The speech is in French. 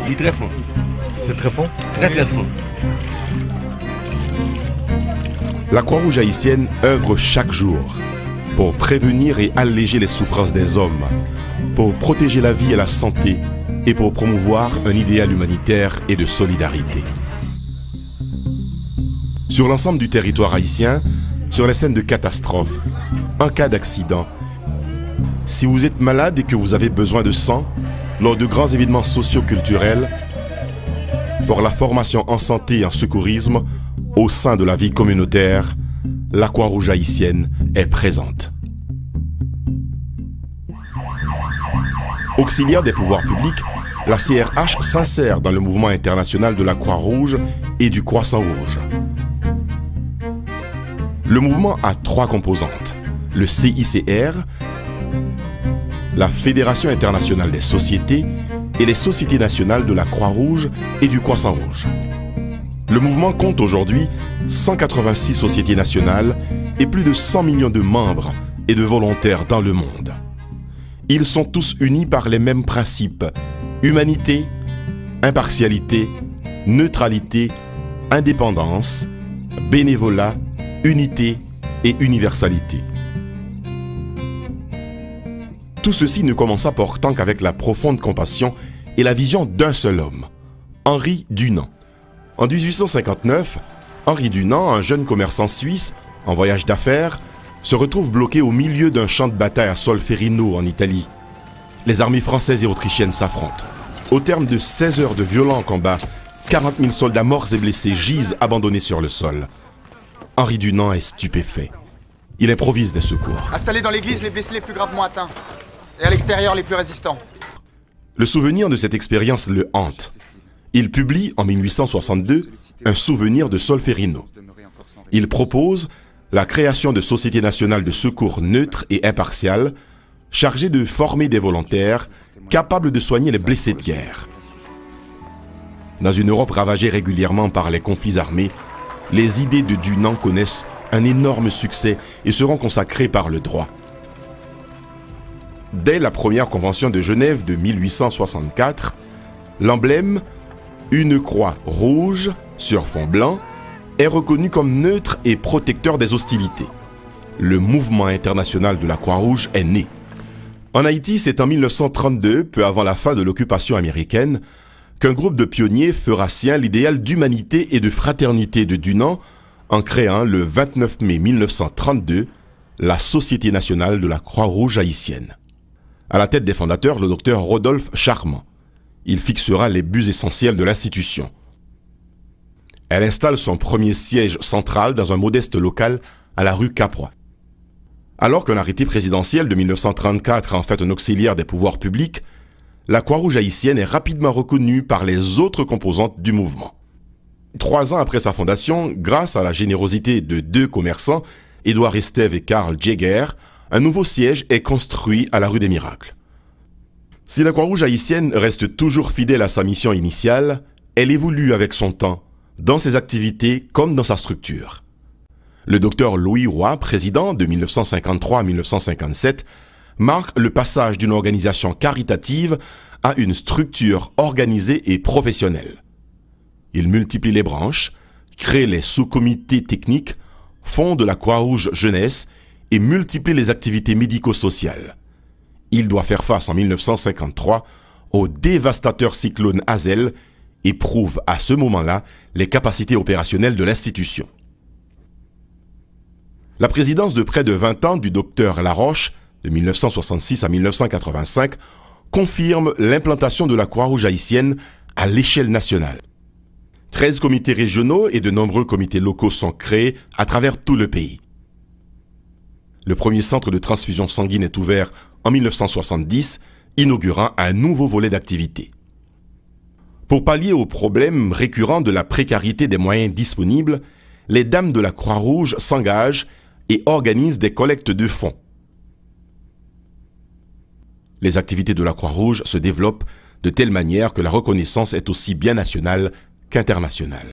Il est très fort. C'est très fort? Très très fort. La Croix-Rouge haïtienne œuvre chaque jour pour prévenir et alléger les souffrances des hommes, pour protéger la vie et la santé et pour promouvoir un idéal humanitaire et de solidarité. Sur l'ensemble du territoire haïtien, sur les scènes de catastrophe, en cas d'accident, si vous êtes malade et que vous avez besoin de sang, lors de grands événements socio-culturels, pour la formation en santé et en secourisme, au sein de la vie communautaire, la Croix-Rouge haïtienne est présente. Auxiliaire des pouvoirs publics, la CRH s'insère dans le mouvement international de la Croix-Rouge et du Croissant-Rouge. Le mouvement a 3 composantes: le CICR, la Fédération internationale des sociétés et les sociétés nationales de la Croix-Rouge et du Croissant-Rouge. Le mouvement compte aujourd'hui 186 sociétés nationales et plus de 100 millions de membres et de volontaires dans le monde. Ils sont tous unis par les mêmes principes: humanité, impartialité, neutralité, indépendance, bénévolat, unité et universalité. Tout ceci ne commença pourtant qu'avec la profonde compassion et la vision d'un seul homme, Henri Dunant. En 1859, Henri Dunant, un jeune commerçant suisse en voyage d'affaires, se retrouve bloqué au milieu d'un champ de bataille à Solferino en Italie. Les armées françaises et autrichiennes s'affrontent. Au terme de 16 heures de violents combats, 40 000 soldats morts et blessés gisent abandonnés sur le sol. Henri Dunant est stupéfait. Il improvise des secours. Installés dans l'église, les blessés les plus gravement atteints. Et à l'extérieur, les plus résistants. Le souvenir de cette expérience le hante. Il publie en 1862 un souvenir de Solferino. Il propose la création de sociétés nationales de secours neutres et impartiales, chargées de former des volontaires capables de soigner les blessés de guerre. Dans une Europe ravagée régulièrement par les conflits armés, les idées de Dunant connaissent un énorme succès et seront consacrées par le droit. Dès la première convention de Genève de 1864, l'emblème, une croix rouge sur fond blanc, est reconnu comme neutre et protecteur des hostilités. Le mouvement international de la Croix-Rouge est né. En Haïti, c'est en 1932, peu avant la fin de l'occupation américaine, qu'un groupe de pionniers fera sien l'idéal d'humanité et de fraternité de Dunant en créant le 29 mai 1932 la Société nationale de la Croix-Rouge haïtienne. À la tête des fondateurs, le docteur Rodolphe Charmant. Il fixera les buts essentiels de l'institution. Elle installe son premier siège central dans un modeste local à la rue Caproy. Alors qu'un arrêté présidentiel de 1934 en fait un auxiliaire des pouvoirs publics, la Croix-Rouge haïtienne est rapidement reconnue par les autres composantes du mouvement. 3 ans après sa fondation, grâce à la générosité de 2 commerçants, Édouard Estève et Karl Jäger, un nouveau siège est construit à la rue des Miracles. Si la Croix-Rouge haïtienne reste toujours fidèle à sa mission initiale, elle évolue avec son temps, dans ses activités comme dans sa structure. Le docteur Louis Roy, président de 1953 à 1957, marque le passage d'une organisation caritative à une structure organisée et professionnelle. Il multiplie les branches, crée les sous-comités techniques, fonde la Croix-Rouge jeunesse et multiplie les activités médico-sociales. Il doit faire face en 1953 au dévastateur cyclone Hazel et prouve à ce moment-là les capacités opérationnelles de l'institution. La présidence de près de 20 ans du docteur Laroche, de 1966 à 1985, confirme l'implantation de la Croix-Rouge haïtienne à l'échelle nationale. 13 comités régionaux et de nombreux comités locaux sont créés à travers tout le pays. Le premier centre de transfusion sanguine est ouvert en 1970, inaugurant un nouveau volet d'activité. Pour pallier aux problèmes récurrents de la précarité des moyens disponibles, les Dames de la Croix-Rouge s'engagent et organisent des collectes de fonds. Les activités de la Croix-Rouge se développent de telle manière que la reconnaissance est aussi bien nationale qu'international.